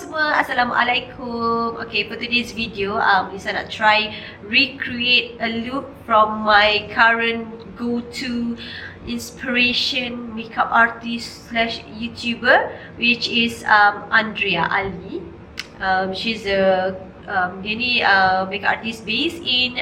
semua, Assalamualaikum. Okay, for today's video, Lisa nak try recreate a look from my current go-to inspiration makeup artist slash YouTuber, which is Andrea Ali. She's a dia ni makeup artist based in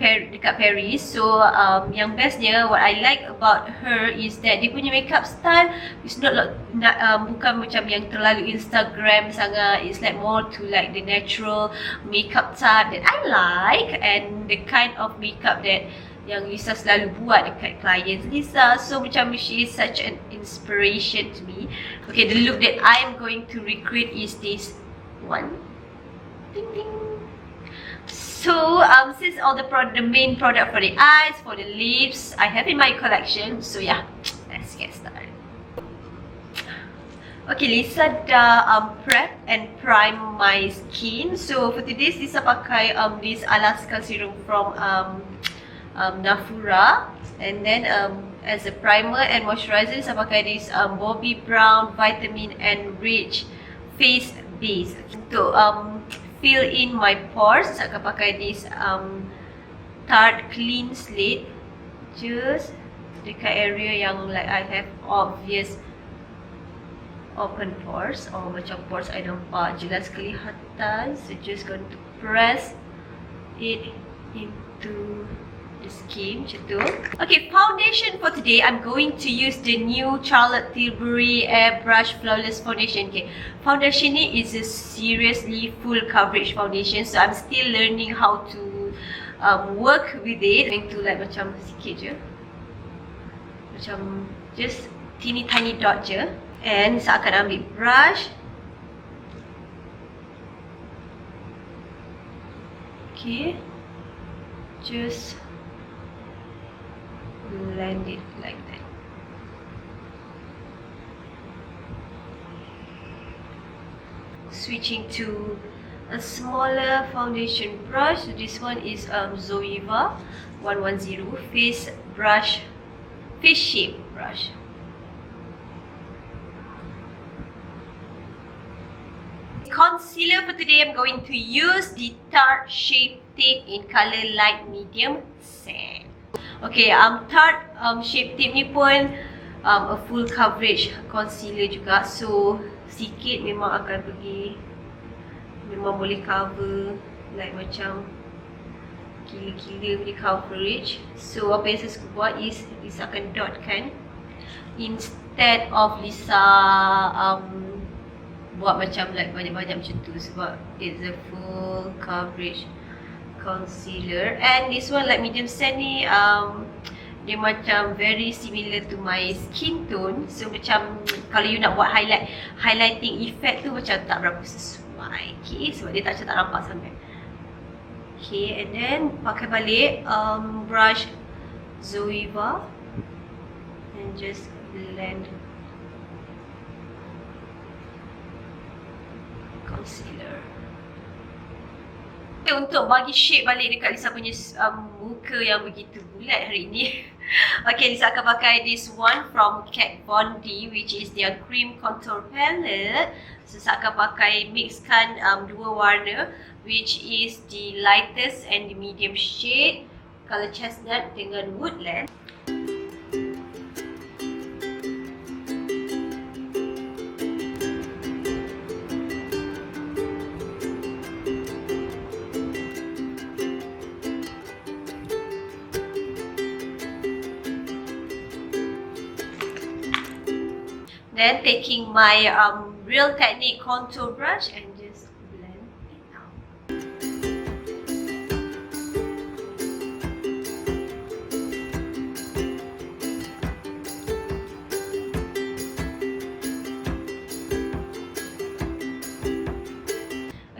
dekat Paris. So yang bestnya, what I like about her is that dia punya makeup style is bukan macam yang terlalu Instagram sangat. It's like more to like the natural makeup type that I like, and the kind of makeup that yang Lisa selalu buat dekat clients Lisa. So macam she is such an inspiration to me. Okay, the look that I'm going to recreate is this one. Ding ding. So since all the main product for the eyes, for the lips, I have in my collection. So yeah, let's get started. Okay, Lisa dah prep and prime my skin. So for today's, Lisa pakai this Alaska serum from Nafura, and then as a primer and moisturizer, Lisa pakai this Bobbi Brown Vitamin Enrich Face Base. Untuk fill in my pores, saya akan pakai this Tarte Clean Slate just dekat area yang like I have obvious open pores, or macam pores I nampak jelas kelihatan. So just going to press it into the skin macam tu. Okay, foundation for today, I'm going to use the new Charlotte Tilbury Airbrush Flawless Foundation. Okay, foundation ni is a seriously full coverage foundation, so I'm still learning how to work with it. I'm going to like macam sikit je, macam just teeny tiny dot je, and saya akan ambil brush. Okay, just blend it like that. Switching to a smaller foundation brush. So this one is Zoeva 110 face shape brush. Concealer for today, I'm going to use the Tarte Shape Tape in color light medium sand. Okay, Tarte Shape Tape ni pun a full coverage concealer juga. So sikit memang akan pergi, memang boleh cover like macam gila-gila punya coverage. So apa yang saya suka buat is Lisa akan dotkan instead of Lisa buat macam like banyak-banyak macam tu, sebab it's a full coverage concealer. And this one like medium sand ni dia macam very similar to my skin tone. So macam kalau you nak buat highlighting effect tu macam tak berapa sesuai. Okay, sebab dia tak nampak sangat. Okay, and then pakai balik brush Zoeva and just blend concealer. Untuk bagi shape balik dekat Lisa punya muka yang begitu bulat hari ni. Okay, Lisa akan pakai this one from Kat Von D, which is their cream contour palette. So saya akan pakai mixkan dua warna, which is the lightest and the medium shade, color chestnut dengan woodland. Then taking my Real Technique contour brush and just blend it out.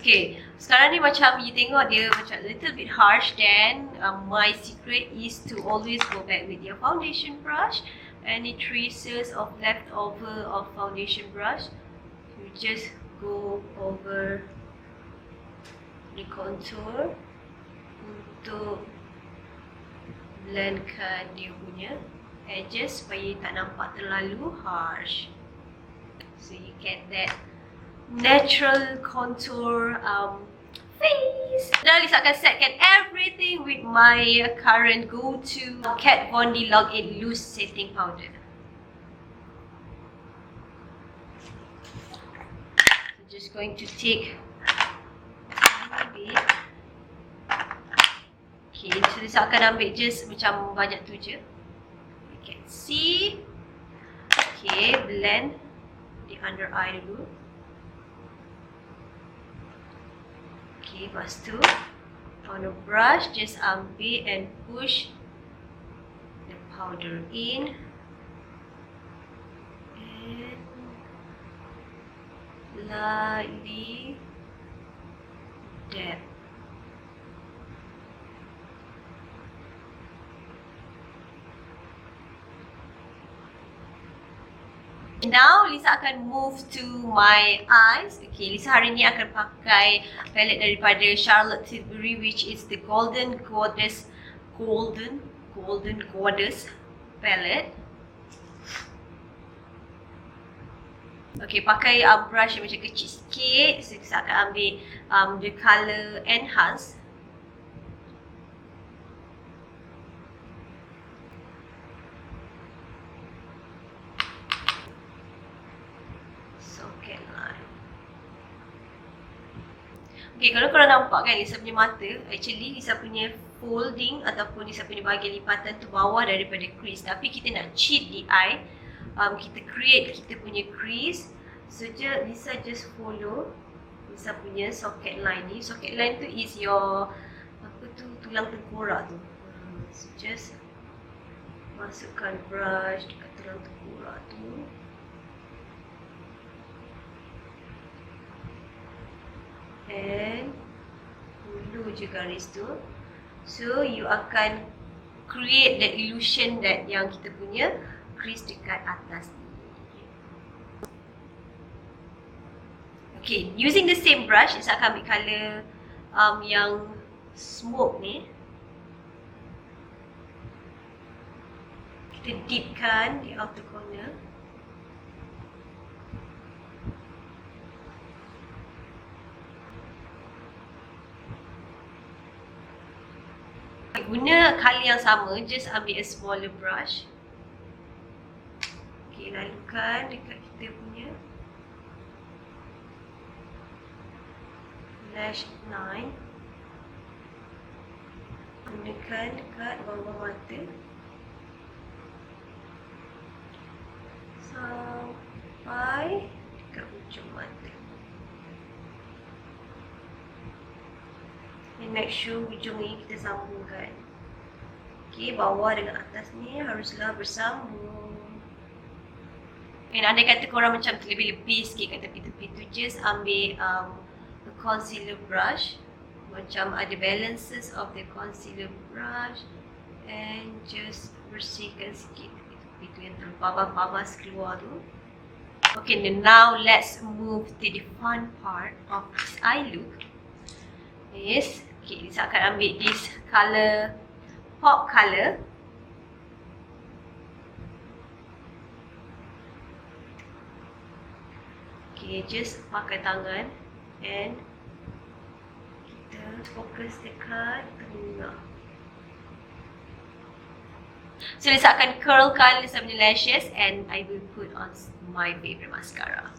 Okay, sekarang ni macam you tengok dia macam a little bit harsh. Then my secret is to always go back with your foundation brush. Any traces of leftover of foundation brush, you just go over the contour untuk blendkan dia punya edges supaya tak nampak terlalu harsh. So you get that natural contour face. Now Lisa akan setkan everything with my current go-to Kat Von D Log-In Loose Setting Powder. So just going to take a bit. Okay, so Lisa akan ambil just macam banyak tu je. You can see. Okay, blend di under eye dulu. Okay, lepas tu on a brush, just ambil and push the powder in and lightly dab. Now, Lisa akan move to my eyes. Okay, Lisa hari ni akan pakai palette daripada Charlotte Tilbury, which is the Golden Goddess palette. Okay, pakai brush yang macam kecil sikit. So, Lisa akan ambil the colour Enhance. Okay, kalau korang nampak kan Lisa punya mata, actually Lisa punya folding ataupun Lisa punya bahagian lipatan tu bawah daripada crease. Tapi kita nak cheat the eye, kita create kita punya crease. So Lisa just follow Lisa punya socket line ni. Socket line tu is your tulang tengkorak tu. So just masukkan brush dekat tulang tengkorak tu. And dulu je garis tu. So you akan create that illusion that yang kita punya crease dekat atas ni. Okay, using the same brush, saya akan ambil colour yang smoke ni. Kita dipkan di outer corner. Guna colour yang sama, just ambil a smaller brush. Okay, lalukan dekat kita punya lash line. Gunakan dekat bawah mata sampai dekat ujung mata. And make sure ujung ni kita sambungkan. Okay, bawah dengan atas ni haruslah bersambung. And andai kata korang macam terlebih-lebih sikit kat tepi-tepi tu, just ambil a concealer brush. Macam ada balances of the concealer brush. And just bersihkan sikit tepi-tepi tu yang terbabas-babas keluar tu. Okay, now let's move to the fun part of this eye look. Yes. Okay, Lisa akan ambil this colour, pop colour. Okay, just pakai tangan and kita fokus dekat tengah. So Lisa akan curlkan Lisa punya lashes and I will put on my favourite mascara.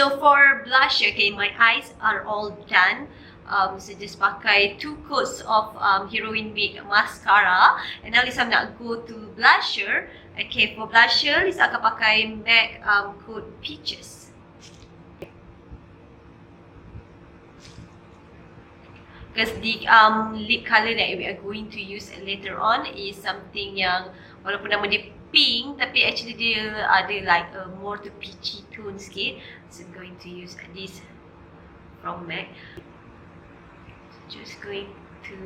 So for blusher, okay, my eyes are all done. So just pakai 2 coats of Heroin Big mascara. And now Lisa nak go to blusher. Okay, for blusher, Lisa akan pakai MAC coat Peaches. Because the lip colour that we are going to use later on is something yang walaupun nama dia pink, tapi actually dia ada like a more to peachy tone sikit. So I'm going to use this from MAC. So just going to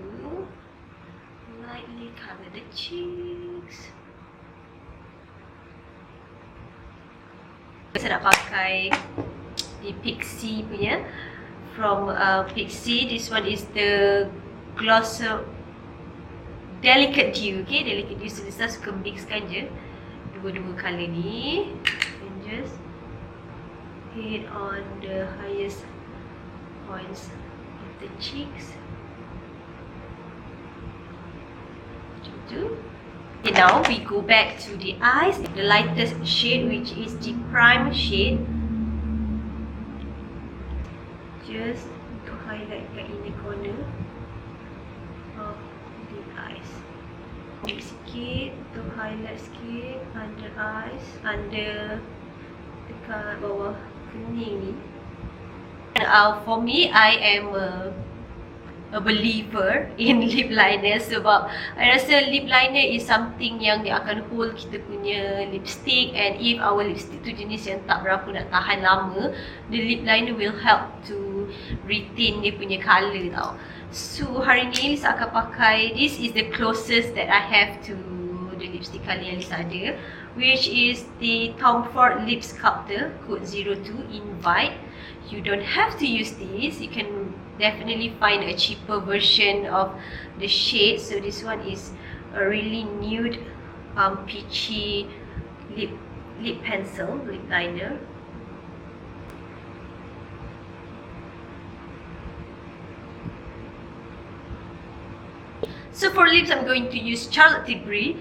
lightly cover the cheeks. Saya nak pakai di Pixie punya from Pixie. This one is the Glosser Delicate Dew. Okay, Delicate Dew. So Lisa suka mixkan je dua-dua colour ni, and just hit on the highest points of the cheeks. Macam tu. Okay, now we go back to the eyes, the lightest shade, which is the prime shade. Just to highlight kat inner corner of the eyes. Sikit to highlight sikit under eyes, under dekat bawah kening ni. For me, I am a believer in lip liner sebab I rasa lip liner is something yang dia akan hold kita punya lipstick, and if our lipstick tu jenis yang tak berapa nak tahan lama, the lip liner will help to retain dia punya colour tau. So hari ni Lisa akan pakai, this is the closest that I have to the lipstick colour yang Lisa ada, which is the Tom Ford Lip Sculptor code 02 Invite. You don't have to use this, you can definitely find a cheaper version of the shade. So this one is a really nude peachy lip pencil, lip liner. So for lips, I'm going to use Charlotte Tilbury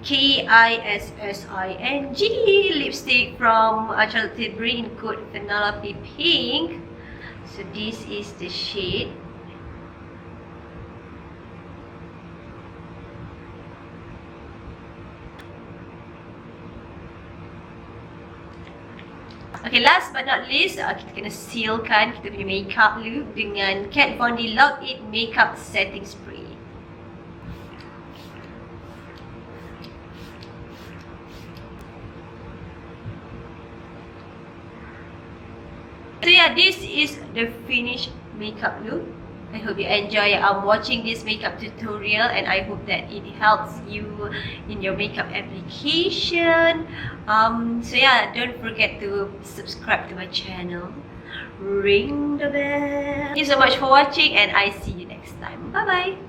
Kissing lipstick from Charlotte Tilbury in code Penelope Pink. So this is the shade. Okay, last but not least, kita kena sealkan kita punya makeup look dengan Kat Von D Lock It Makeup Setting Spray. So yeah, this is the finished makeup look. I hope you enjoy watching this makeup tutorial, and I hope that it helps you in your makeup application. So yeah, don't forget to subscribe to my channel, ring the bell. Thank you so much for watching, and I see you next time. Bye bye.